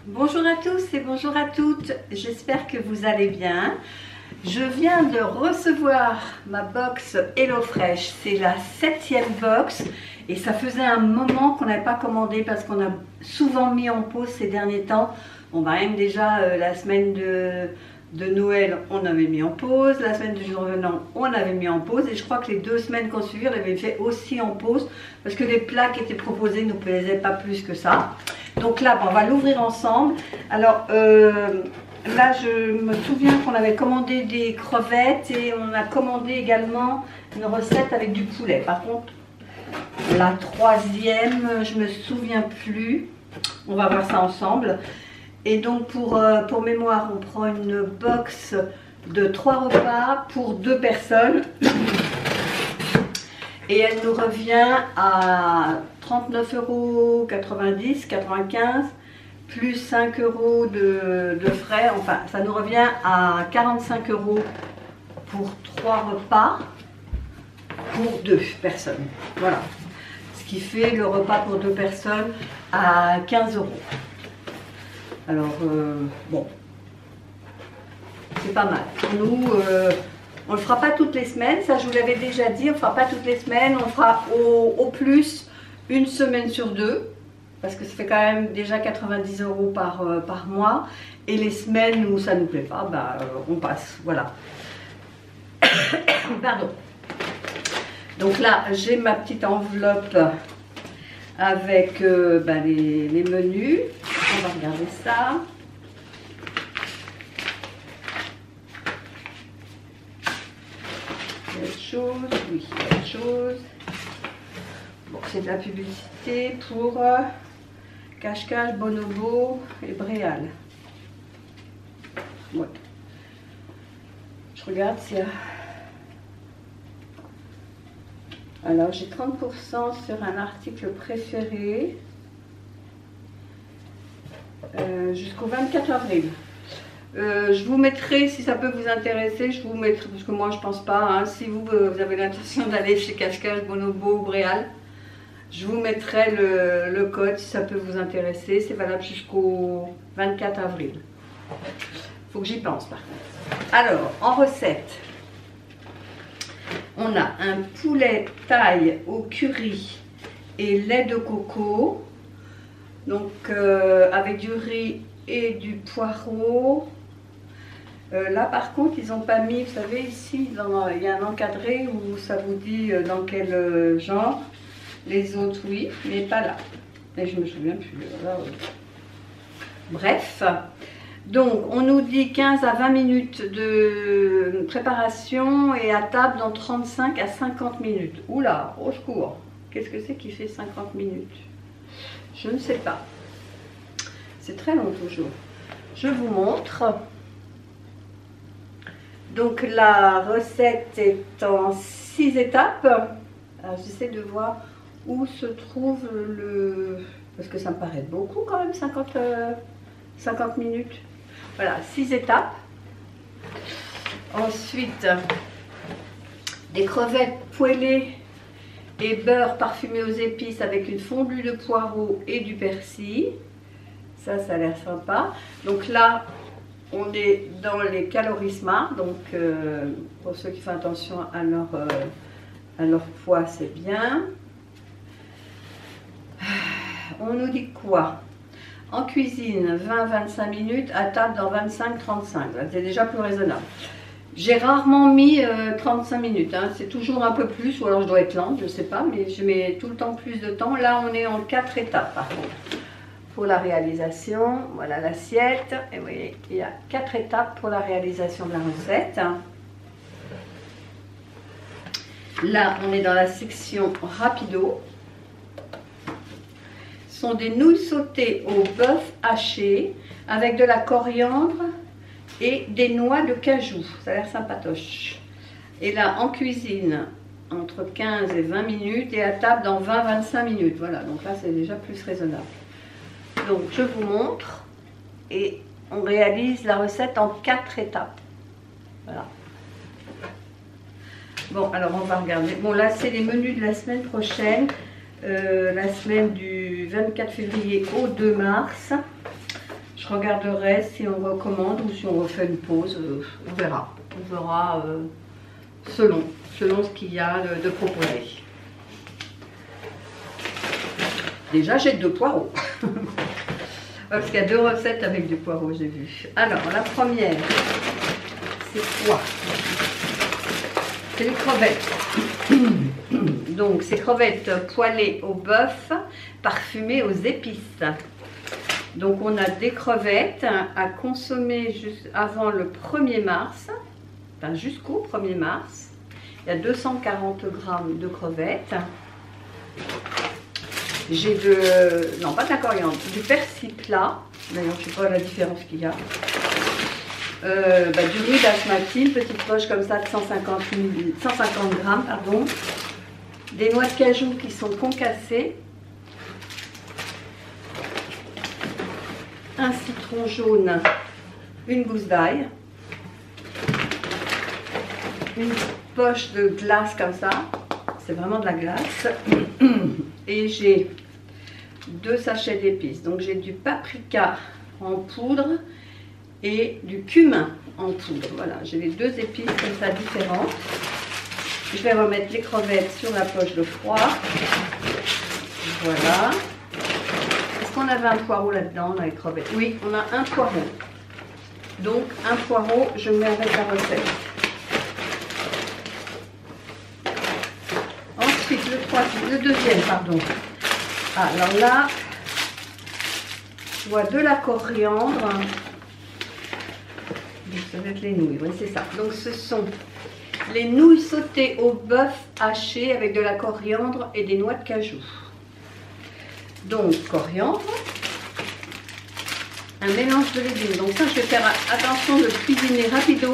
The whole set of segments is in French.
Bonjour à tous et bonjour à toutes, j'espère que vous allez bien. Je viens de recevoir ma box HelloFresh, c'est la 7e box et ça faisait un moment qu'on n'avait pas commandé parce qu'on a souvent mis en pause ces derniers temps. Bon bah même déjà la semaine de Noël on avait mis en pause, la semaine du jour venant on avait mis en pause et je crois que les 2 semaines qu'on suivit on avait fait aussi en pause parce que les plats qui étaient proposés ne nous plaisaient pas plus que ça. Donc là on va l'ouvrir ensemble. Alors là je me souviens qu'on avait commandé des crevettes et on a commandé également une recette avec du poulet. Par contre la 3e je me souviens plus, on va voir ça ensemble. Et donc pour mémoire, on prend une box de 3 repas pour 2 personnes. Et elle nous revient à 39,90 €, 95, plus 5 € de frais. Enfin, ça nous revient à 45 € pour 3 repas pour 2 personnes. Voilà. Ce qui fait le repas pour 2 personnes à 15 €. Alors, bon, c'est pas mal. Pour nous, on ne le fera pas toutes les semaines, ça je vous l'avais déjà dit, on ne fera pas toutes les semaines, on fera au plus une semaine sur 2, parce que ça fait quand même déjà 90 € par mois, et les semaines où ça ne nous plaît pas, bah, on passe, voilà. Pardon. Donc là, j'ai ma petite enveloppe avec les menus. On va regarder ça. Il y a autre chose. Oui, il y a autre chose. Bon, c'est de la publicité pour Cache-Cache, Bonobo et Bréal. Ouais. Je regarde s'il y a... Alors, j'ai 30% sur un article préféré. Jusqu'au 24 avril. Je vous mettrai, si ça peut vous intéresser, je vous mettrai, parce que moi je pense pas, hein, si vous avez l'intention d'aller chez Cache-Cache, Bonobo ou Bréal, je vous mettrai le code si ça peut vous intéresser. C'est valable jusqu'au 24 avril. Faut que j'y pense par contre. Alors, en recette, on a un poulet thaï au curry et lait de coco. Donc avec du riz et du poireau. Là par contre ils n'ont pas mis, vous savez ici il y a un encadré où ça vous dit dans quel genre. Les autres oui, mais pas là. Et je me souviens plus. Là, bref, donc on nous dit 15 à 20 minutes de préparation et à table dans 35 à 50 minutes. Oula, au secours, qu'est-ce que c'est qui fait 50 minutes? Je ne sais pas. C'est très long toujours. Je vous montre. Donc la recette est en 6 étapes. Alors j'essaie de voir où se trouve le... Parce que ça me paraît beaucoup quand même, 50 minutes. Voilà, 6 étapes. Ensuite, des crevettes poêlées et beurre parfumé aux épices avec une fondue de poireaux et du persil. Ça a l'air sympa. Donc là, on est dans les calories smart. Donc pour ceux qui font attention à leur poids, c'est bien. On nous dit quoi? En cuisine, 20-25 minutes. À table, dans 25-35. C'est déjà plus raisonnable. J'ai rarement mis 35 minutes, hein. C'est toujours un peu plus, ou alors je dois être lente, je ne sais pas, mais je mets tout le temps plus de temps. Là, on est en 4 étapes par contre. Pour la réalisation, voilà l'assiette. Et vous voyez, il y a 4 étapes pour la réalisation de la recette. Là, on est dans la section rapido. Ce sont des nouilles sautées au bœuf haché avec de la coriandre et des noix de cajou. Ça a l'air sympatoche. Et là, en cuisine, entre 15 et 20 minutes et à table dans 20-25 minutes. Voilà, donc là, c'est déjà plus raisonnable. Donc, je vous montre et on réalise la recette en 4 étapes. Voilà. Bon, alors on va regarder. Bon, là, c'est les menus de la semaine prochaine. La semaine du 24 février au 2 mars. Je regarderai si on recommande ou si on refait une pause. On verra. On verra selon ce qu'il y a de proposé. Déjà, j'ai 2 poireaux. Parce qu'il y a 2 recettes avec du poireau, j'ai vu. Alors, la première, c'est quoi? C'est les crevettes. Donc, c'est crevettes poêlées au bœuf, parfumées aux épices. Donc, on a des crevettes à consommer juste avant le 1er mars. Enfin, jusqu'au 1er mars. Il y a 240 g de crevettes. J'ai non pas de la coriandre, du persil plat. D'ailleurs, je ne sais pas la différence qu'il y a. Du riz basmati, une petite poche comme ça de 150 g, pardon. Des noix de cajou qui sont concassées. Un citron jaune, une gousse d'ail. Une poche de glace comme ça. C'est vraiment de la glace. Et j'ai 2 sachets d'épices. Donc j'ai du paprika en poudre et du cumin en poudre. Voilà, j'ai les 2 épices comme ça différentes. Je vais remettre les crevettes sur la poche de froid. Voilà. Est-ce qu'on avait un poireau là-dedans, dans les crevettes? Oui, on a un poireau. Donc un poireau, je mets avec la recette. Ensuite, le deuxième, pardon. Alors là, je vois de la coriandre. Ça va être les nouilles, oui, c'est ça. Donc ce sont les nouilles sautées au bœuf haché avec de la coriandre et des noix de cajou. Donc coriandre, un mélange de légumes. Donc ça, je vais faire attention de cuisiner rapido.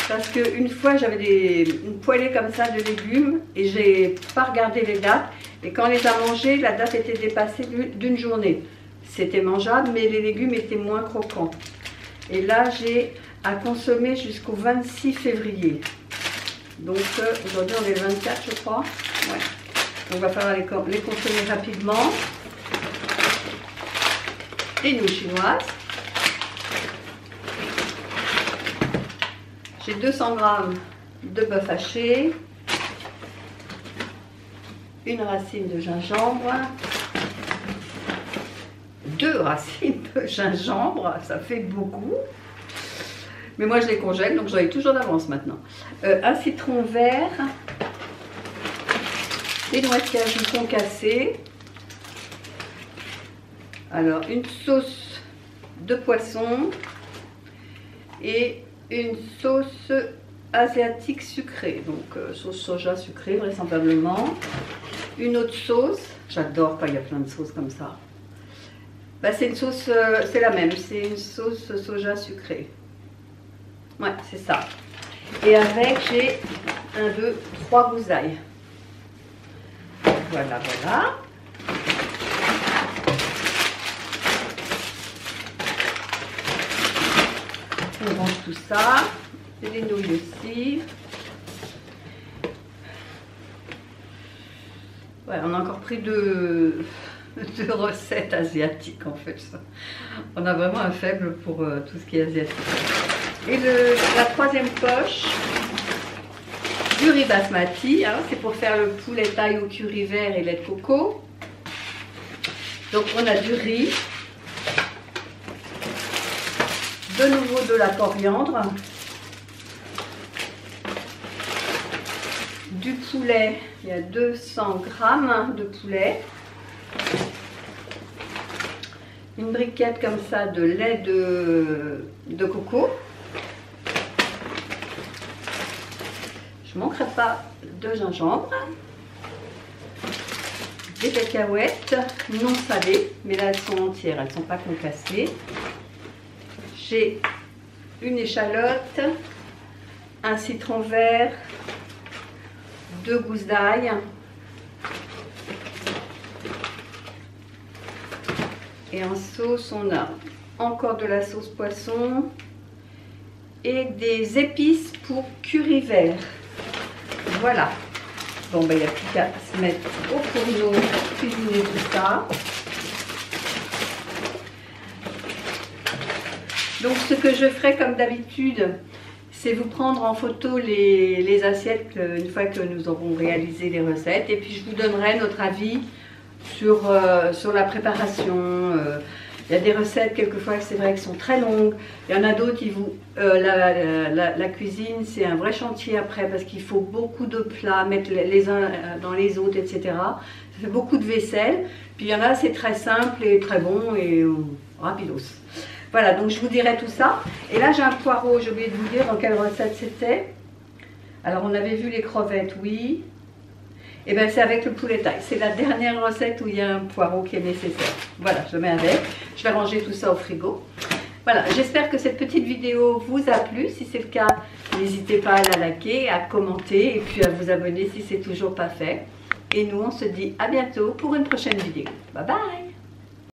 Parce qu'une fois, j'avais une poêlée comme ça de légumes et j'ai pas regardé les dates. Et quand on les a mangés, la date était dépassée d'une journée. C'était mangeable, mais les légumes étaient moins croquants. Et là, j'ai à consommer jusqu'au 26 février. Donc aujourd'hui, on est le 24, je crois. Ouais. On va falloir les consommer rapidement. Des nouilles chinoises. J'ai 200 g de bœuf haché, une racine de gingembre, 2 racines de gingembre, ça fait beaucoup. Mais moi je les congèle, donc j'en ai toujours d'avance maintenant. Un citron vert, des noix de cajou concassées. Alors une sauce de poisson et une sauce asiatique sucrée, donc sauce soja sucrée vraisemblablement. Une autre sauce, j'adore quand il y a plein de sauces comme ça. Bah, c'est une sauce, c'est la même, c'est une sauce soja sucrée. Ouais, c'est ça. Et avec, j'ai 1, 2, 3 gousses d'ail. Voilà, voilà. On range tout ça. Et les nouilles aussi. Ouais, on a encore pris deux recettes asiatiques en fait. On a vraiment un faible pour tout ce qui est asiatique. Et la troisième poche, du riz basmati, hein, c'est pour faire le poulet thaï au curry vert et lait de coco. Donc on a du riz, de nouveau de la coriandre, du poulet, il y a 200 g de poulet, une briquette comme ça de lait de coco. Je ne manquerai pas de gingembre, des cacahuètes non salées, mais là elles sont entières, elles ne sont pas concassées. J'ai une échalote, un citron vert, 2 gousses d'ail, et en sauce on a encore de la sauce poisson et des épices pour curry vert. Voilà. Bon, ben il n'y a plus qu'à se mettre au fourneau pour cuisiner tout ça. Donc ce que je ferai comme d'habitude, c'est vous prendre en photo les assiettes une fois que nous aurons réalisé les recettes. Et puis je vous donnerai notre avis sur la préparation. Il y a des recettes quelquefois c'est vrai qui sont très longues. Il y en a d'autres qui vous... la cuisine c'est un vrai chantier après parce qu'il faut beaucoup de plats, mettre les uns dans les autres, etc. Ça fait beaucoup de vaisselle. Puis il y en a c'est très simple et très bon et rapidos. Voilà, donc je vous dirai tout ça. Et là j'ai un poireau, j'ai oublié de vous dire dans quelle recette c'était. Alors on avait vu les crevettes, oui. Et bien c'est avec le poulet thaï. C'est la dernière recette où il y a un poireau qui est nécessaire. Voilà, je le mets avec. Je vais ranger tout ça au frigo. Voilà, j'espère que cette petite vidéo vous a plu. Si c'est le cas, n'hésitez pas à la liker, à commenter et puis à vous abonner si c'est toujours pas fait. Et nous on se dit à bientôt pour une prochaine vidéo. Bye bye!